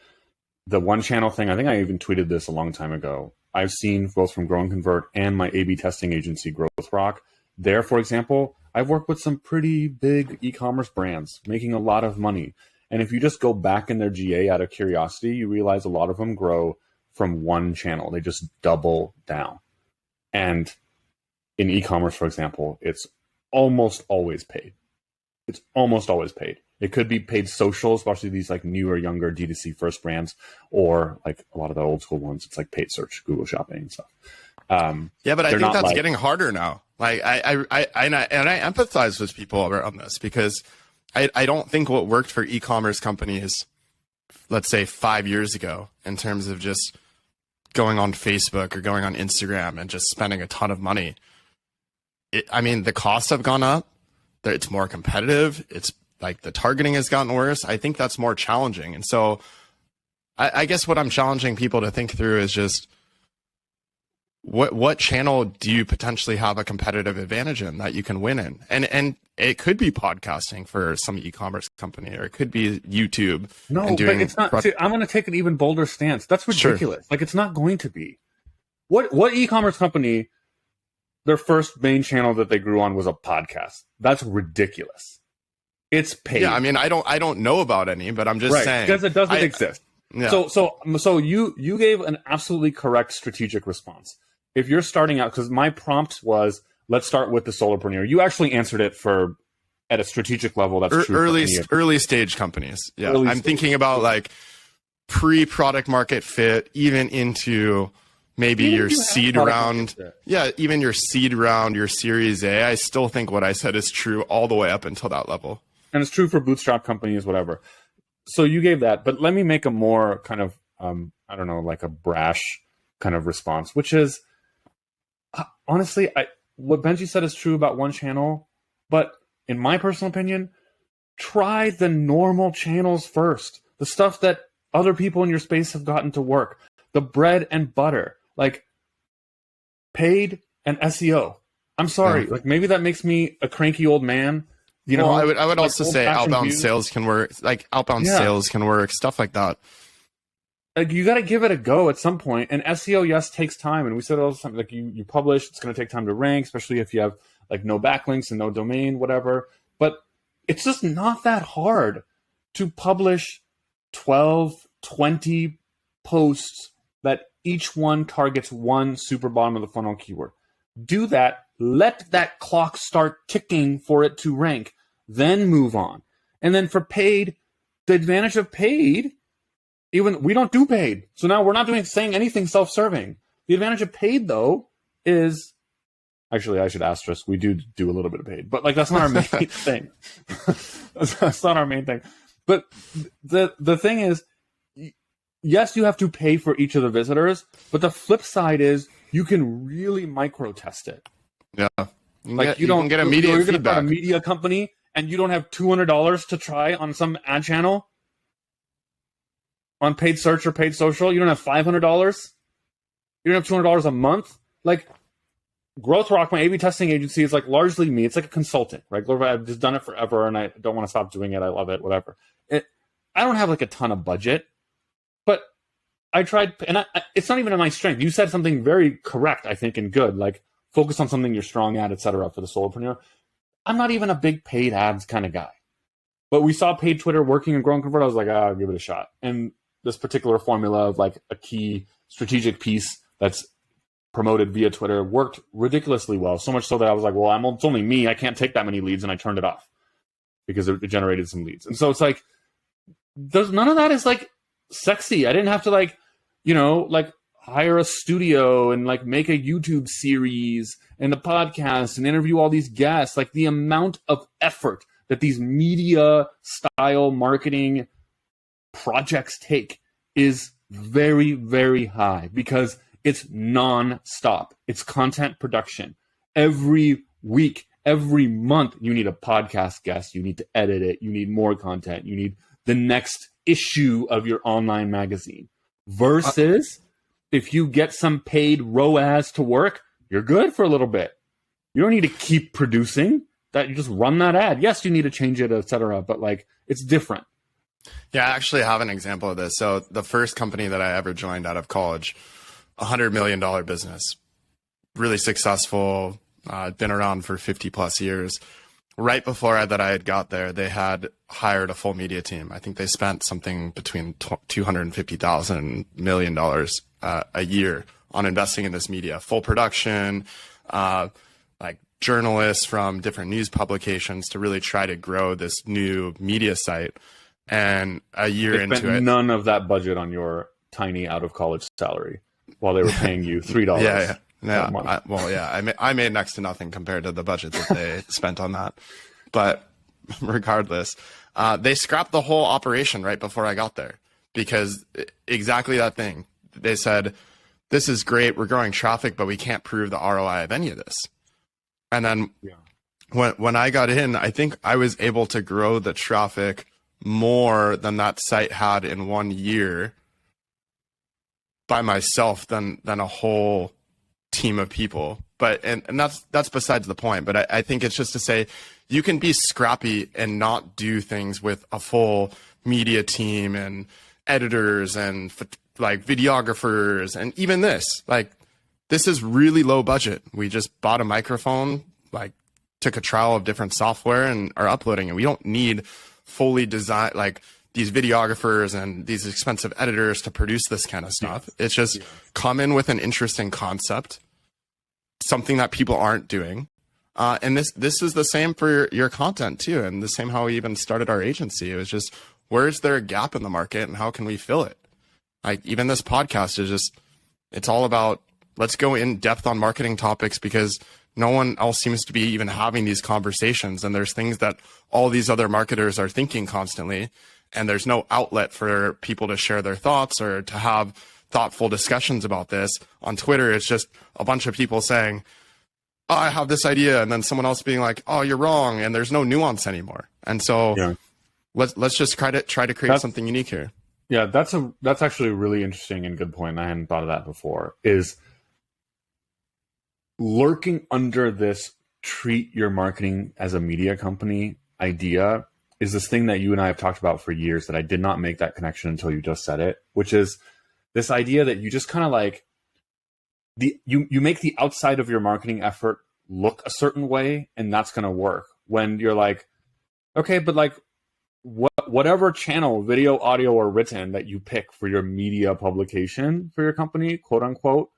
the one channel thing, I think I even tweeted this a long time ago. I've seen both from Grow and Convert and my A/B testing agency, Growth Rock. There, for example, I've worked with some pretty big e-commerce brands making a lot of money. And if you just go back in their GA out of curiosity, you realize a lot of them grow from one channel. They just double down. And in e-commerce, for example, it's almost always paid. It's almost always paid. It could be paid social, especially these like newer, younger D2C first brands, or like a lot of the old school ones. It's like paid search, Google Shopping and stuff. Yeah, but I think that's getting harder now. Like I empathize with people around this, because I don't think what worked for e-commerce companies, let's say 5 years ago, in terms of just going on Facebook or going on Instagram and just spending a ton of money. I mean, the costs have gone up. It's more competitive. It's like the targeting has gotten worse. I think that's more challenging. And so I guess what I'm challenging people to think through is just what channel do you potentially have a competitive advantage in that you can win in? And it could be podcasting for some e-commerce company, or it could be YouTube. No, but it's not. See, I'm going to take an even bolder stance. That's ridiculous. Sure. Like, it's not going to be. What e-commerce company, their first main channel that they grew on was a podcast? That's ridiculous. It's paid. Yeah, I mean, I don't know about any, but I'm just saying, because it doesn't exist. Yeah. So you gave an absolutely correct strategic response. If you're starting out, because my prompt was, let's start with the solopreneur. You actually answered it at a strategic level. That's true. Early stage companies. Yeah, I'm thinking about like pre-product market fit, even into maybe your seed round. Yeah, even your seed round, your Series A. I still think what I said is true all the way up until that level. And it's true for bootstrap companies, whatever. So you gave that, but let me make a more kind of, I don't know, like a brash kind of response, which is, honestly, what Benji said is true about one channel, but in my personal opinion, try the normal channels first. The stuff that other people in your space have gotten to work. The bread and butter, like paid and SEO. I'm sorry, like maybe that makes me a cranky old man. You know, I would also say outbound sales can work. Like outbound sales can work, stuff like that. Like, you got to give it a go at some point. And SEO, yes, takes time. And we said all the time, like you publish, it's going to take time to rank, especially if you have like no backlinks and no domain, whatever. But it's just not that hard to publish 12, 20 posts that each one targets one super bottom of the funnel keyword. Do that. Let that clock start ticking for it to rank. Then move on. And then for paid, the advantage of paid, even we don't do paid. So now we're not saying anything self-serving. The advantage of paid, though, is actually, I should asterisk, we do a little bit of paid, but like that's not our main thing. That's not our main thing. But the thing is, yes, you have to pay for each of the visitors, but the flip side is you can really micro test it. Yeah, like you don't get immediate feedback. You're going to start a media company and you don't have $200 to try on some ad channel. on paid search or paid social. You don't have $500. You don't have $200 a month. Like, Growth Rock, my A/B testing agency, is like largely me. It's like a consultant, right? I've just done it forever, and I don't want to stop doing it. I love it, whatever. I don't have like a ton of budget, but I tried, and it's not even in my strength. You said something very correct, I think, and good. Like, focus on something you're strong at, etc. For the solopreneur. I'm not even a big paid ads kind of guy, but we saw paid Twitter working and growing convert. I was like, I'll give it a shot. And this particular formula of like a key strategic piece that's promoted via Twitter worked ridiculously well. So much so that I was like, well, it's only me. I can't take that many leads, and I turned it off because it generated some leads. And so it's like, none of that is like sexy. I didn't have to like, like hire a studio and like make a YouTube series and a podcast and interview all these guests. Like, the amount of effort that these media style marketing projects take is very, very high because it's non-stop. It's content production. Every week, every month, you need a podcast guest. You need to edit it. You need more content. You need the next issue of your online magazine. Versus if you get some paid ROAS to work, you're good for a little bit. You don't need to keep producing that. You just run that ad. Yes, you need to change it, etc. But like, it's different. Yeah, I actually have an example of this. So the first company that I ever joined out of college, $100 million business, really successful, been around for 50 plus years. Right before I had got there, they had hired a full media team. I think they spent something between $250,000 million a year on investing in this media, full production, like journalists from different news publications to really try to grow this new media site. And a year into it, none of that budget on your tiny out of college salary while they were paying you $3. Yeah. I made next to nothing compared to the budget that they spent on that. But regardless, they scrapped the whole operation right before I got there because exactly that thing. They said, this is great, we're growing traffic, but we can't prove the ROI of any of this. And then when I got in, I think I was able to grow the traffic more than that site had in 1 year by myself than a whole team of people. But and that's besides the point. But I think it's just to say you can be scrappy and not do things with a full media team and editors and like videographers and even this. Like, this is really low budget. We just bought a microphone, like took a trial of different software and are uploading it. We don't need fully designed like these videographers and these expensive editors to produce this kind of stuff. It's just come in with an interesting concept, something that people aren't doing. And this is the same for your content too. And the same how we even started our agency. It was just, where's there a gap in the market and how can we fill it? Like, even this podcast is just, it's all about, let's go in depth on marketing topics because no one else seems to be even having these conversations. And there's things that all these other marketers are thinking constantly. And there's no outlet for people to share their thoughts or to have thoughtful discussions about this. On Twitter, it's just a bunch of people saying, oh, I have this idea. And then someone else being like, oh, you're wrong. And there's no nuance anymore. And so let's just try to create something unique here. Yeah, that's actually a really interesting and good point. I hadn't thought of that before. Is lurking under this treat your marketing as a media company idea is this thing that you and I have talked about for years that I did not make that connection until you just said it, which is this idea that you just kind of like you make the outside of your marketing effort look a certain way, and that's going to work. When you're like, okay, but like whatever channel, video, audio, or written that you pick for your media publication for your company, quote unquote,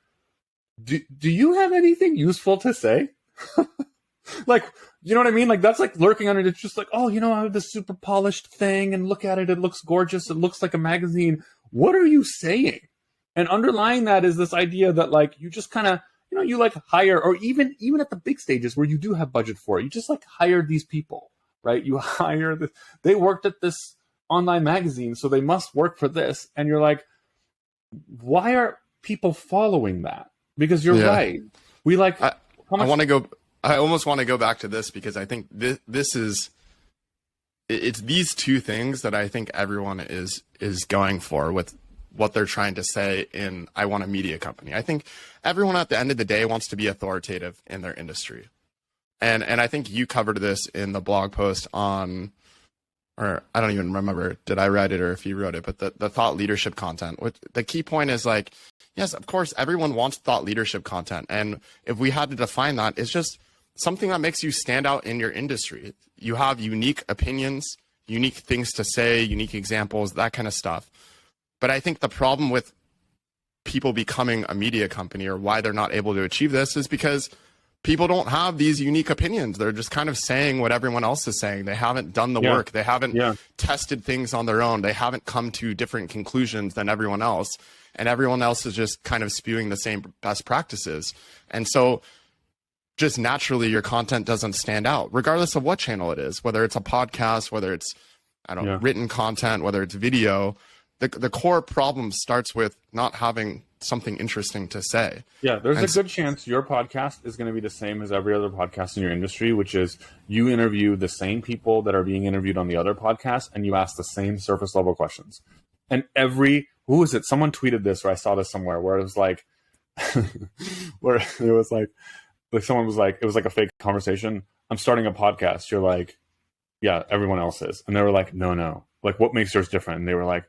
do you have anything useful to say? Like, you know what I mean? Like, that's like lurking under it. It's just like, oh, I have this super polished thing and look at it. It looks gorgeous. It looks like a magazine. What are you saying? And underlying that is this idea that like, you just kind of, you like hire, or even at the big stages where you do have budget for it, you just like hire these people, right? You hire they worked at this online magazine, so they must work for this. And you're like, why are people following that? Because you're right. We like, I almost want to go back to this because I think this is it's these two things that I think everyone is going for with what they're trying to say in I want a media company. I think everyone at the end of the day wants to be authoritative in their industry. And I think you covered this in the blog post on, or I don't even remember, did I write it or if you wrote it, but the thought leadership content. The key point is like, yes, of course, everyone wants thought leadership content. And if we had to define that, it's just something that makes you stand out in your industry. You have unique opinions, unique things to say, unique examples, that kind of stuff. But I think the problem with people becoming a media company or why they're not able to achieve this is because people don't have these unique opinions. They're just kind of saying what everyone else is saying. They haven't done the work. They haven't tested things on their own. They haven't come to different conclusions than everyone else. And everyone else is just kind of spewing the same best practices. And so just naturally your content doesn't stand out, regardless of what channel it is, whether it's a podcast, whether it's, written content, whether it's video. The core problem starts with not having something interesting to say. Yeah, there's a good chance your podcast is going to be the same as every other podcast in your industry, which is you interview the same people that are being interviewed on the other podcasts, and you ask the same surface level questions. And who is it? Someone tweeted this, or I saw this somewhere, where it was like, where it was like someone was like, it was like a fake conversation. I'm starting a podcast. You're like, yeah, everyone else is. And they were like, no. Like, what makes yours different? And they were like,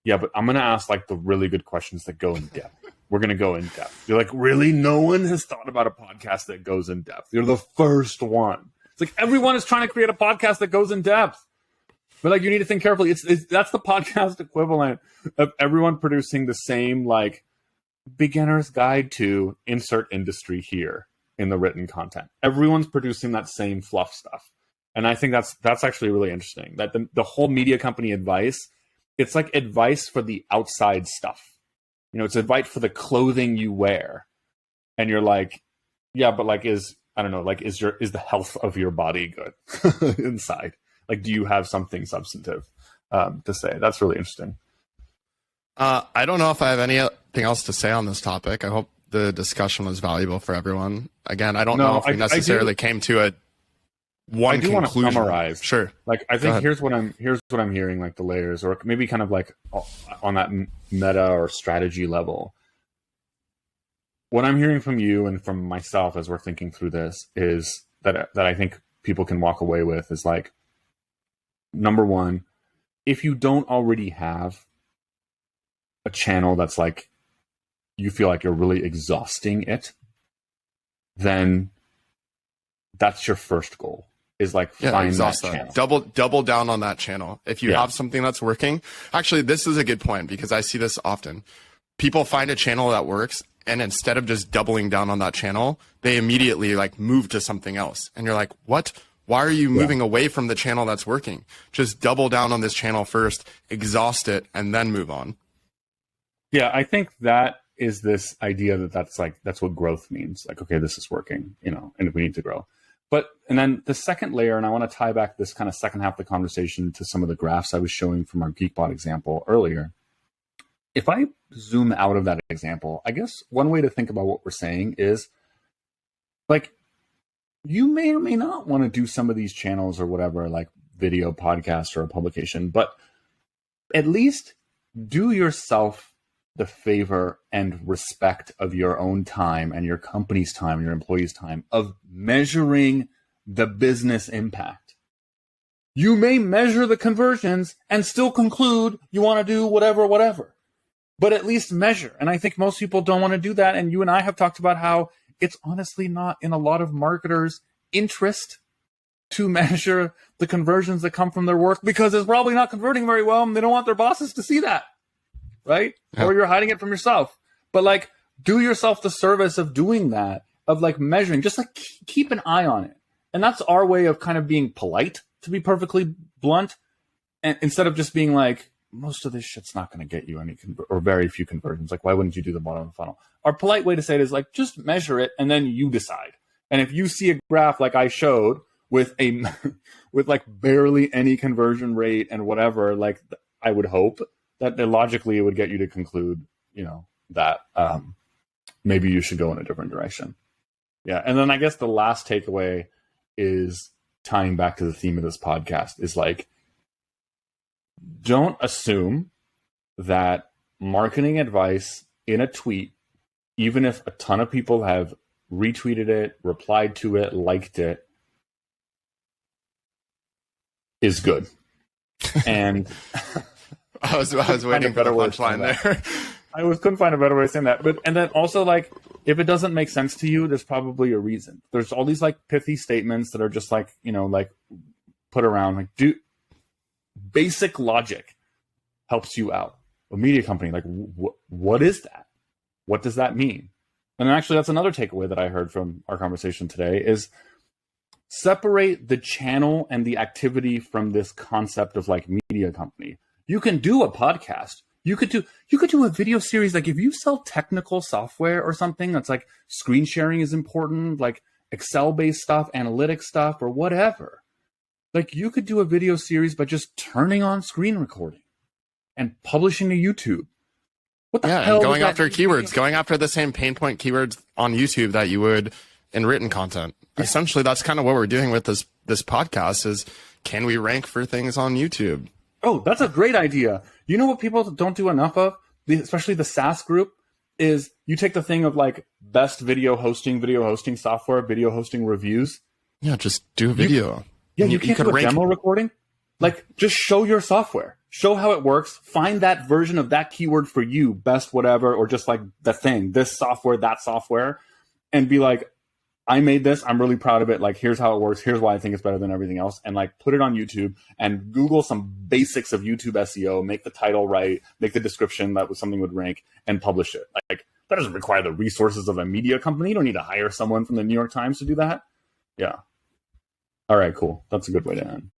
yeah, but I'm going to ask like the really good questions that go in depth. We're going to go in depth. You're like, really? No one has thought about a podcast that goes in depth. You're the first one. It's like everyone is trying to create a podcast that goes in depth. But like, you need to think carefully. That's the podcast equivalent of everyone producing the same like beginner's guide to insert industry here in the written content. Everyone's producing that same fluff stuff. And I think that's actually really interesting. That the whole media company advice, it's like advice for the outside stuff. It's advice for the clothing you wear. And you're like, yeah, but like is the health of your body good inside? Like, do you have something substantive to say? That's really interesting. I don't know if I have anything else to say on this topic. I hope the discussion was valuable for everyone. Again, I don't know if we necessarily came to a one conclusion. I do want to summarize. Sure. Like, I think here's what I'm hearing, like the layers, or maybe kind of like on that meta or strategy level. What I'm hearing from you and from myself as we're thinking through this is that I think people can walk away with is like, number one, if you don't already have a channel that's like, you feel like you're really exhausting it, then that's your first goal. Is like find that channel. Double down on that channel. If you have something that's working, actually, this is a good point because I see this often. People find a channel that works, and instead of just doubling down on that channel, they immediately like move to something else. And you're like, what? Why are you moving away from the channel that's working? Just double down on this channel first, exhaust it, and then move on. Yeah, I think that is this idea that's what growth means. Like, okay, this is working, and we need to grow. And then the second layer, and I want to tie back this kind of second half of the conversation to some of the graphs I was showing from our Geekbot example earlier. If I zoom out of that example, I guess one way to think about what we're saying is like, you may or may not want to do some of these channels or whatever, like video, podcast, or a publication, but at least do yourself the favor and respect of your own time and your company's time, your employees' time, of measuring the business impact. You may measure the conversions and still conclude you want to do whatever, but at least measure. And I think most people don't want to do that. And you and I have talked about how it's honestly not in a lot of marketers' interest to measure the conversions that come from their work because it's probably not converting very well and they don't want their bosses to see that. Right? Yeah. Or you're hiding it from yourself. But like, do yourself the service of doing that, of like measuring, just like keep an eye on it. And that's our way of kind of being polite, to be perfectly blunt. And instead of just being like, most of this shit's not going to get you any or very few conversions. Like, why wouldn't you do the bottom of the funnel? Our polite way to say it is like, just measure it and then you decide. And if you see a graph like I showed with with like barely any conversion rate and whatever, like I would hope that logically it would get you to conclude, that maybe you should go in a different direction. Yeah. And then I guess the last takeaway is tying back to the theme of this podcast, is like, don't assume that marketing advice in a tweet, even if a ton of people have retweeted it, replied to it, liked it, is good. And I was waiting for the punchline there. I couldn't find a better way of saying that. But and then also, like, if it doesn't make sense to you, there's probably a reason. There's all these like pithy statements that are just like, you know, like put around, like, basic logic helps you out. A media company, like, what is that? What does that mean? And actually, that's another takeaway that I heard from our conversation today is separate the channel and the activity from this concept of like media company. You can do a podcast. You could do a video series. Like if you sell technical software or something that's like screen sharing is important, like Excel based stuff, analytics stuff, or whatever. Like you could do a video series by just turning on screen recording and publishing to YouTube. What the hell? And going after keywords, going after the same pain point keywords on YouTube that you would in written content. Yeah. Essentially, that's kind of what we're doing with this podcast is, can we rank for things on YouTube? Oh, that's a great idea. You know what people don't do enough of, especially the SaaS group, is you take the thing of like best video hosting software, video hosting reviews. Yeah, just do a video. You can't do a demo recording. Like just show your software. Show how it works. Find that version of that keyword for you, best whatever, or just like the thing, this software, that software, and be like, I made this. I'm really proud of it. Like, here's how it works. Here's why I think it's better than everything else. And like, put it on YouTube and Google some basics of YouTube SEO, make the title right, make the description that something would rank, and publish it. Like, that doesn't require the resources of a media company. You don't need to hire someone from the New York Times to do that. Yeah. All right, cool. That's a good way to end.